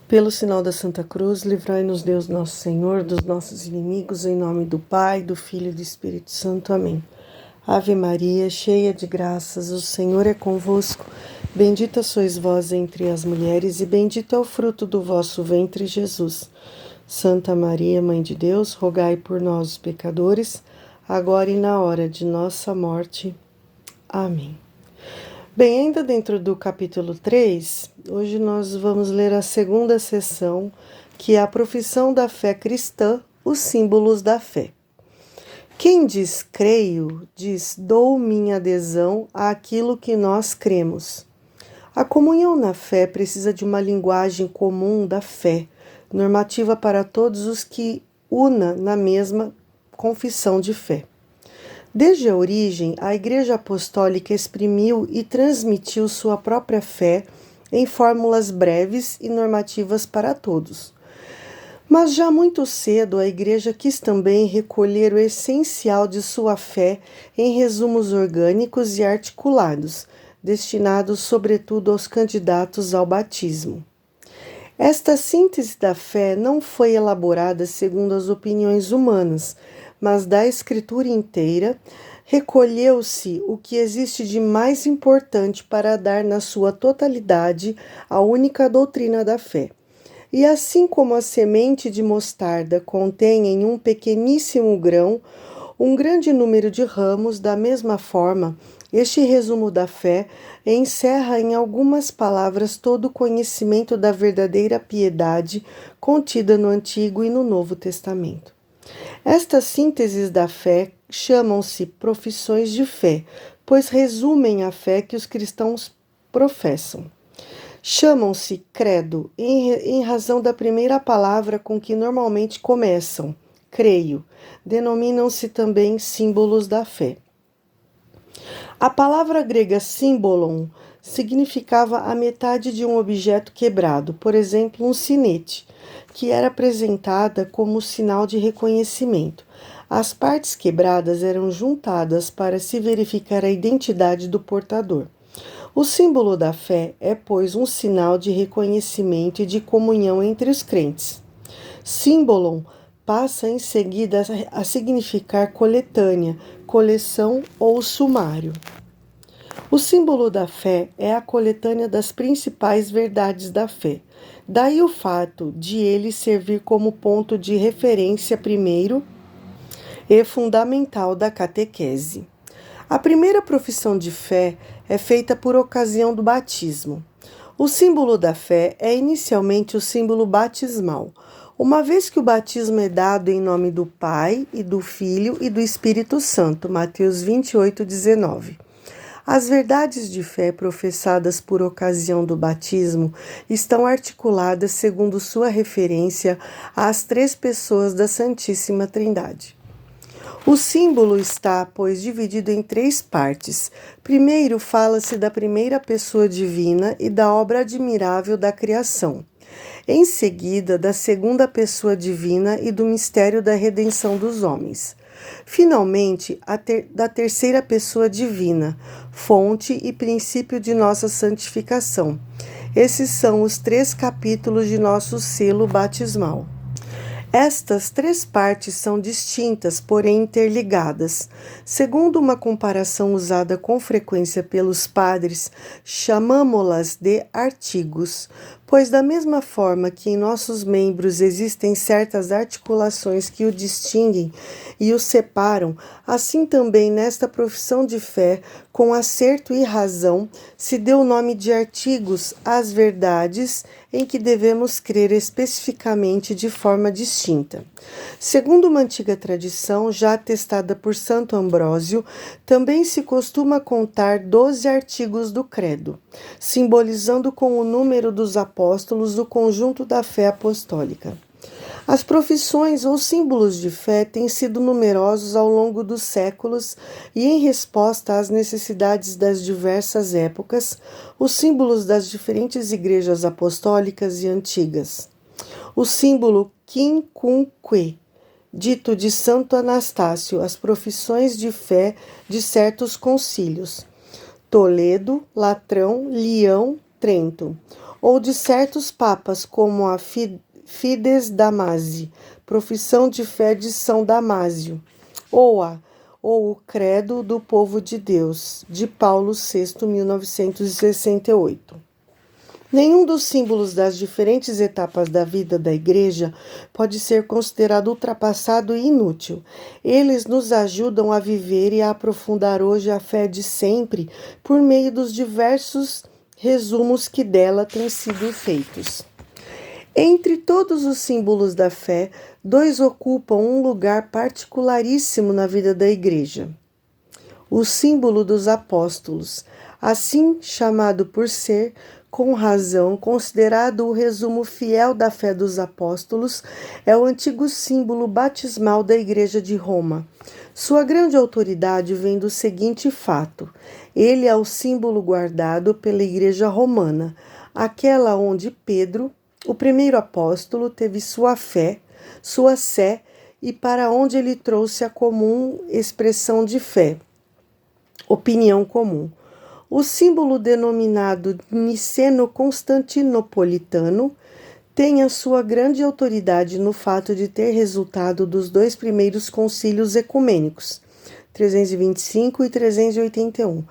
Pelo sinal da Santa Cruz, livrai-nos Deus nosso Senhor dos nossos inimigos, em nome do Pai, do Filho e do Espírito Santo. Amém. Ave Maria, cheia de graças, o Senhor é convosco. Bendita sois vós entre as mulheres, e bendito é o fruto do vosso ventre, Jesus. Santa Maria, Mãe de Deus, rogai por nós, os pecadores, agora e na hora de nossa morte. Amém. Bem, ainda dentro do capítulo 3, hoje nós vamos ler a segunda seção, que é a profissão da fé cristã, os símbolos da fé. Quem diz creio, diz dou minha adesão àquilo que nós cremos. A comunhão na fé precisa de uma linguagem comum da fé, normativa para todos os que una na mesma confissão de fé. Desde a origem, a Igreja Apostólica exprimiu e transmitiu sua própria fé em fórmulas breves e normativas para todos. Mas já muito cedo, a Igreja quis também recolher o essencial de sua fé em resumos orgânicos e articulados, destinados sobretudo aos candidatos ao batismo. Esta síntese da fé não foi elaborada segundo as opiniões humanas, mas da Escritura inteira, recolheu-se o que existe de mais importante para dar na sua totalidade a única doutrina da fé. E assim como a semente de mostarda contém em um pequeníssimo grão um grande número de ramos, da mesma forma, este resumo da fé encerra em algumas palavras todo o conhecimento da verdadeira piedade contida no Antigo e no Novo Testamento. Estas sínteses da fé chamam-se profissões de fé, pois resumem a fé que os cristãos professam. Chamam-se credo em razão da primeira palavra com que normalmente começam, creio. Denominam-se também símbolos da fé. A palavra grega símbolon significava a metade de um objeto quebrado, por exemplo, um sinete, que era apresentada como sinal de reconhecimento. As partes quebradas eram juntadas para se verificar a identidade do portador. O símbolo da fé é, pois, um sinal de reconhecimento e de comunhão entre os crentes. Símbolon passa em seguida a significar coletânea, coleção ou sumário. O símbolo da fé é a coletânea das principais verdades da fé. Daí o fato de ele servir como ponto de referência primeiro e fundamental da catequese. A primeira profissão de fé é feita por ocasião do batismo. O símbolo da fé é inicialmente o símbolo batismal, uma vez que o batismo é dado em nome do Pai, e do Filho e do Espírito Santo, Mateus 28:19. As verdades de fé professadas por ocasião do batismo estão articuladas segundo sua referência às três pessoas da Santíssima Trindade. O símbolo está, pois, dividido em três partes. Primeiro, fala-se da primeira pessoa divina e da obra admirável da criação. Em seguida, da segunda pessoa divina e do mistério da redenção dos homens. Finalmente, da terceira pessoa divina, fonte e princípio de nossa santificação. Esses são os 3 capítulos de nosso selo batismal. Estas 3 partes são distintas, porém interligadas. Segundo uma comparação usada com frequência pelos padres, chamamo-las de artigos, pois da mesma forma que em nossos membros existem certas articulações que o distinguem e o separam, assim também nesta profissão de fé, com acerto e razão, se deu o nome de artigos às verdades em que devemos crer especificamente de forma distinta. Segundo uma antiga tradição, já atestada por Santo Ambrósio, também se costuma contar 12 artigos do credo, simbolizando com o número dos apóstolos o conjunto da fé apostólica. As profissões ou símbolos de fé têm sido numerosos ao longo dos séculos e, em resposta às necessidades das diversas épocas, os símbolos das diferentes igrejas apostólicas e antigas. O símbolo quincunque, dito de Santo Anastácio, as profissões de fé de certos concílios. Toledo, Latrão, Leão, Trento. ou de certos papas, como a Fides Damásio, Profissão de Fé de São Damásio, ou o Credo do Povo de Deus, de Paulo VI, 1968. Nenhum dos símbolos das diferentes etapas da vida da Igreja pode ser considerado ultrapassado e inútil. Eles nos ajudam a viver e a aprofundar hoje a fé de sempre por meio dos diversos resumos que dela têm sido feitos. Entre todos os símbolos da fé, dois ocupam um lugar particularíssimo na vida da Igreja. O símbolo dos apóstolos, assim chamado por ser, com razão, considerado o resumo fiel da fé dos apóstolos, é o antigo símbolo batismal da Igreja de Roma. Sua grande autoridade vem do seguinte fato: ele é o símbolo guardado pela Igreja Romana, aquela onde Pedro, o primeiro apóstolo, teve sua sé, e para onde ele trouxe a comum expressão de fé, opinião comum. O símbolo denominado niceno-constantinopolitano tem a sua grande autoridade no fato de ter resultado dos dois primeiros concílios ecumênicos, 325 e 381.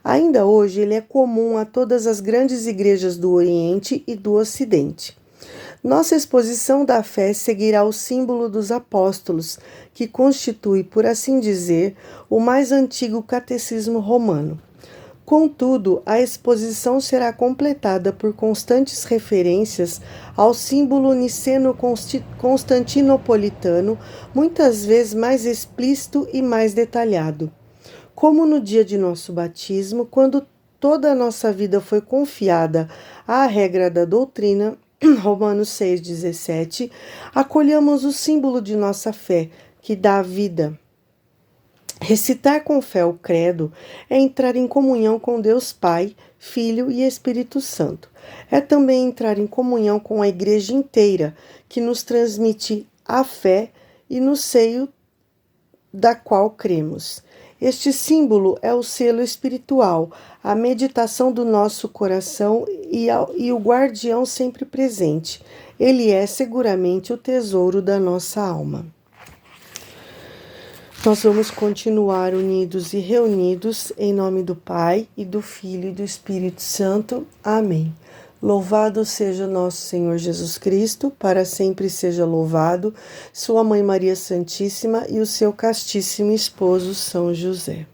Ainda hoje ele é comum a todas as grandes igrejas do Oriente e do Ocidente. Nossa exposição da fé seguirá o símbolo dos apóstolos, que constitui, por assim dizer, o mais antigo catecismo romano. Contudo, a exposição será completada por constantes referências ao símbolo niceno-constantinopolitano, muitas vezes mais explícito e mais detalhado. Como no dia de nosso batismo, quando toda a nossa vida foi confiada à regra da doutrina, Romanos 6,17, acolhamos o símbolo de nossa fé, que dá a vida. Recitar com fé o credo é entrar em comunhão com Deus Pai, Filho e Espírito Santo. É também entrar em comunhão com a Igreja inteira, que nos transmite a fé e no seio da qual cremos. Este símbolo é o selo espiritual, a meditação do nosso coração e o guardião sempre presente. Ele é seguramente o tesouro da nossa alma. Nós vamos continuar unidos e reunidos em nome do Pai, e do Filho e do Espírito Santo. Amém. Louvado seja nosso Senhor Jesus Cristo, para sempre seja louvado, sua Mãe Maria Santíssima e o seu castíssimo esposo São José.